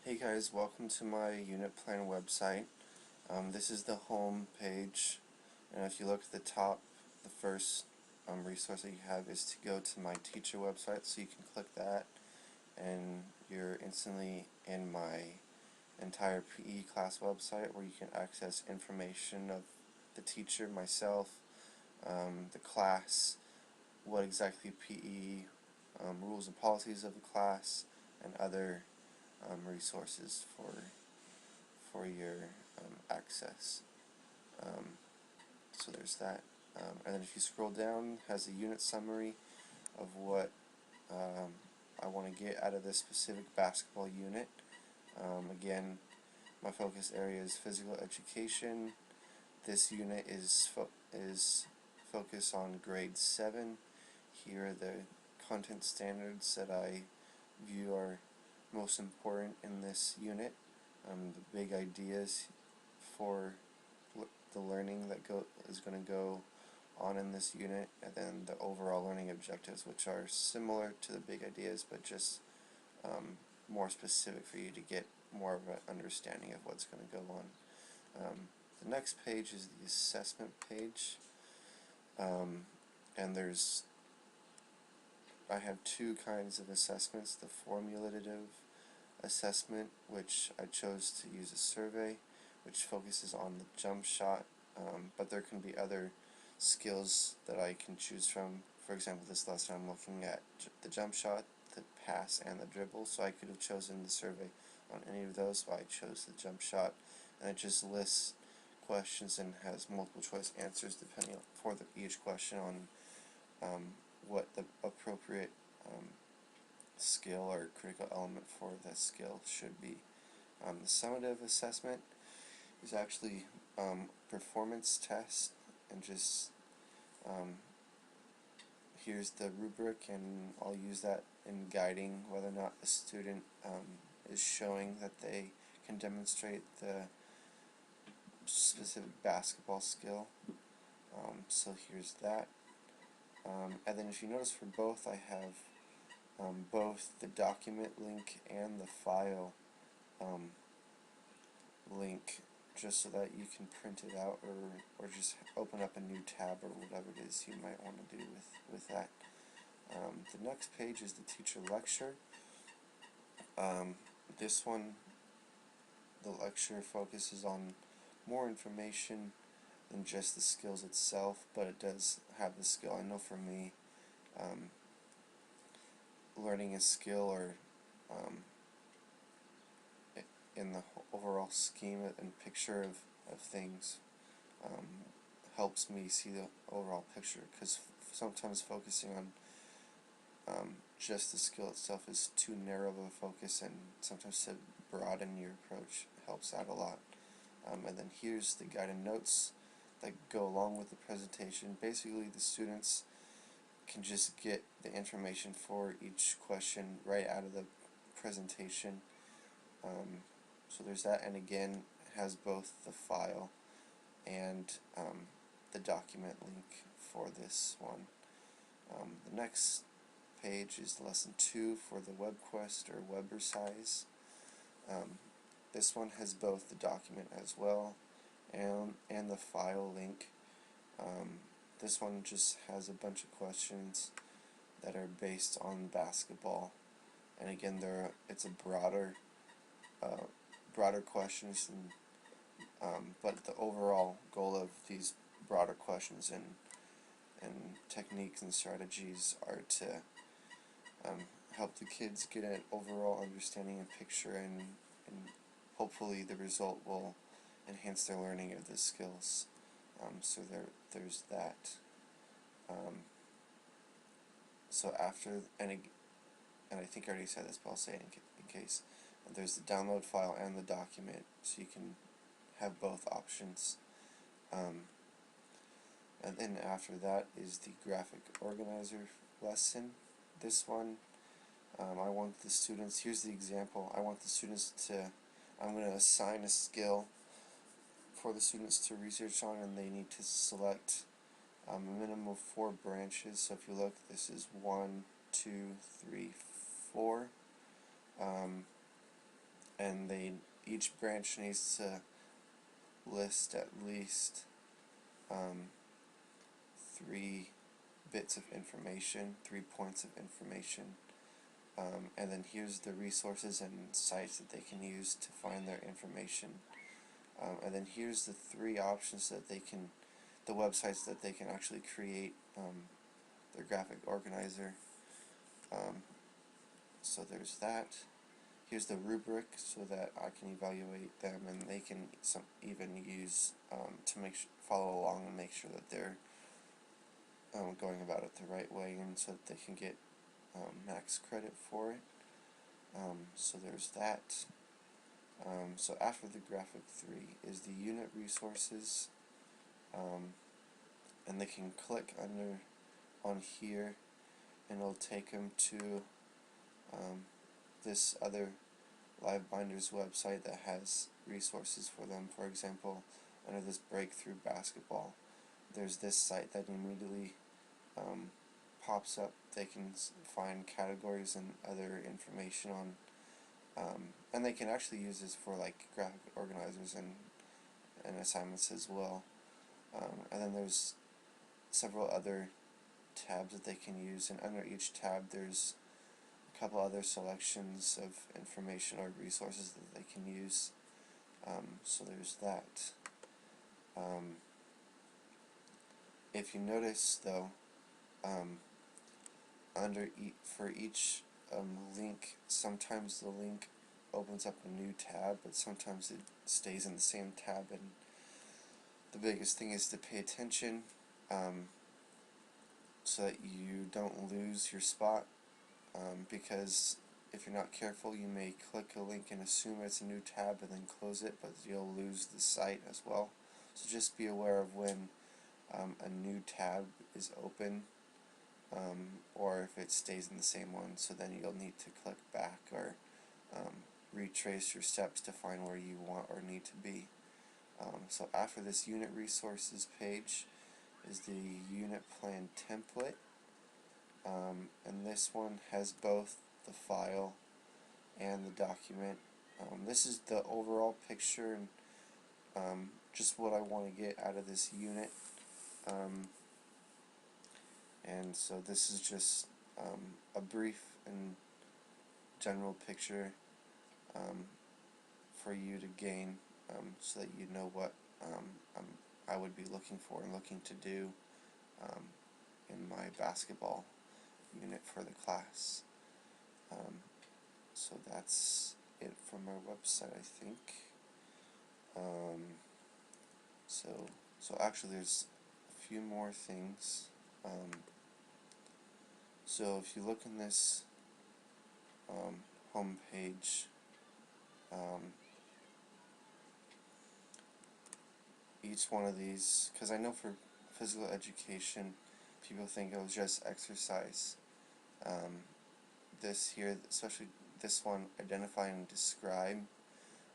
Hey guys, welcome to my unit plan website. This is the home page, and if you look at the top, the first resource that you have is to go to my teacher website, so you can click that and you're instantly in my entire PE class website where you can access information of the teacher, myself, the class, what exactly PE, rules and policies of the class, and other resources for your access. So there's that. And then if you scroll down, it has a unit summary of what I want to get out of this specific basketball unit. Again, my focus area is physical education. This unit is focused on grade 7. Here are the content standards that I view are most important in this unit. The big ideas for the learning that is going to go on in this unit, and then the overall learning objectives, which are similar to the big ideas but just more specific for you to get more of an understanding of what's going to go on. The next page is the assessment page, and I have two kinds of assessments: the formulative assessment, which I chose to use a survey, which focuses on the jump shot, but there can be other skills that I can choose from. For example, this lesson I'm looking at the jump shot, the pass, and the dribble, so I could have chosen the survey on any of those, but I chose the jump shot, and it just lists questions and has multiple choice answers depending on each question on what the appropriate skill or critical element for that skill should be. The summative assessment is actually performance test, and just here's the rubric, and I'll use that in guiding whether or not the student is showing that they can demonstrate the specific basketball skill. So here's that. And then if you notice, for both I have both the document link and the file link, just so that you can print it out or just open up a new tab or whatever it is you might want to do with that. The next page is the teacher lecture. This one, the lecture focuses on more information than just the skills itself, but it does have the skill. I know for me, learning a skill, or in the overall scheme and picture of things, helps me see the overall picture, because sometimes focusing on just the skill itself is too narrow of a focus, and sometimes to broaden your approach helps out a lot. And then here's the guided notes that go along with the presentation. Basically, the students can just get the information for each question right out of the presentation. So there's that, and again, it has both the file and the document link for this one. The next page is lesson 2 for the WebQuest or Webersize. This one has both the document as well and the file link. This one just has a bunch of questions that are based on basketball, and again, it's a broader questions, and but the overall goal of these broader questions and techniques and strategies are to help the kids get an overall understanding and picture, and hopefully the result will enhance their learning of the skills. So there's that. So after, and I think I already said this, but I'll say it in case. There's the download file and the document, so you can have both options. And then after that is the graphic organizer lesson. This one, I want the students, here's the example, I want the students to, I'm going to assign a skill for the students to research on, and they need to select a minimum of 4 branches. So if you look, this is 1, 2, 3, 4. and each branch needs to list at least 3 bits of information, 3 points of information, and then here's the resources and sites that they can use to find their information, and then here's the 3 options that the websites that they can actually create their graphic organizer. So there's that. Here's the rubric so that I can evaluate them, and they can even use to follow along and make sure that they're going about it the right way, and so that they can get max credit for it. So there's that. So after the graphic 3 is the unit resources, and they can click on here, and it'll take them to this other LiveBinder's website that has resources for them. For example, under this breakthrough basketball, there's this site that immediately pops up. They can find categories and other information on, and they can actually use this for like graphic organizers and assignments as well. And then there's several other tabs that they can use, and under each tab there's a couple other selections of information or resources that they can use. So there's that. If you notice though, for each link, sometimes the link opens up a new tab, but sometimes it stays in the same tab, and the biggest thing is to pay attention so that you don't lose your spot, because if you're not careful you may click a link and assume it's a new tab and then close it, but you'll lose the site as well. So just be aware of when a new tab is open, or if it stays in the same one, so then you'll need to click back or retrace your steps to find where you want or need to be. So after this unit resources page is the unit plan template, and this one has both the file and the document. This is the overall picture and just what I want to get out of this unit. And so this is just a brief and general picture for you to gain, so that you know what I would be looking for and looking to do in my basketball unit for the class. So that's it from our website, I think. So actually there's a few more things. So if you look in this home page, each one of these, because I know for physical education people think it was just exercise. This here, especially this one, identify and describe,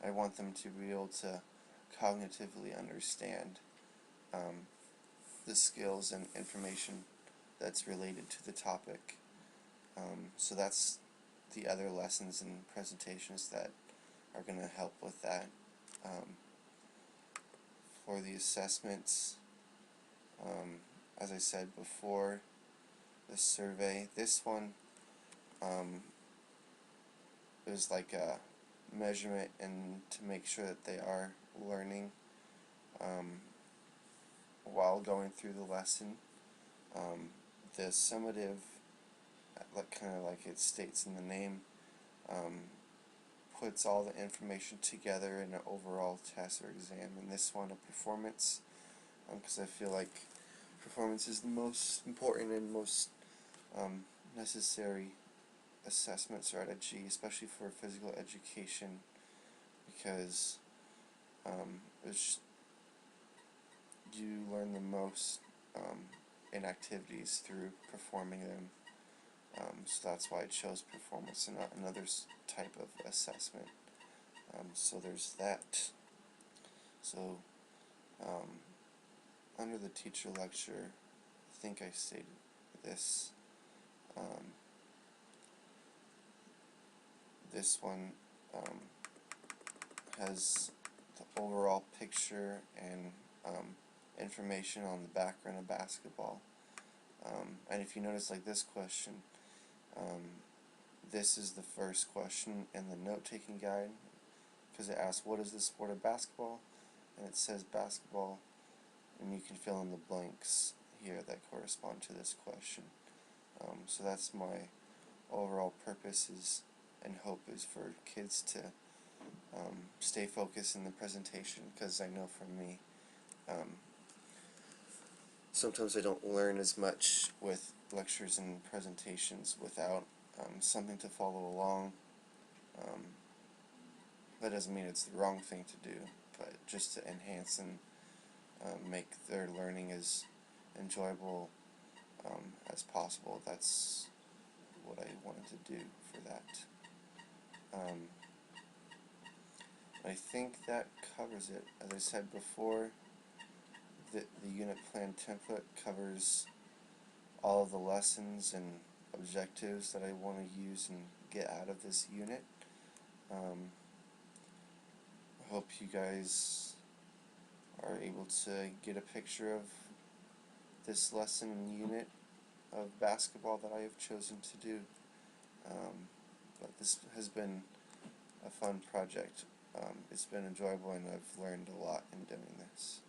I want them to be able to cognitively understand the skills and information that's related to the topic. So that's the other lessons and presentations that are going to help with that. For the assessments, as I said before, the survey, this one is like a measurement and to make sure that they are learning while going through the lesson. The summative, kind of like it states in the name, puts all the information together in an overall test or exam, and this one a performance, because I feel like performance is the most important and most necessary assessment strategy, especially for physical education, because you learn the most in activities through performing them. So that's why I chose performance and not another type of assessment. So there's that. So under the teacher lecture, I think I stated this. This one has the overall picture and information on the background of basketball. And if you notice, like this question, this is the first question in the note-taking guide, because it asks, what is the sport of basketball? And it says basketball, and you can fill in the blanks here that correspond to this question. So that's my overall purpose is, and hope is, for kids to stay focused in the presentation, because I know for me, sometimes I don't learn as much with lectures and presentations without something to follow along. That doesn't mean it's the wrong thing to do, but just to enhance and make their learning as enjoyable as possible. That's what I wanted to do for that. I think that covers it. As I said before, the unit plan template covers all of the lessons and objectives that I want to use and get out of this unit. I hope you guys are able to get a picture of this lesson and unit of basketball that I have chosen to do. But this has been a fun project. It's been enjoyable, and I've learned a lot in doing this.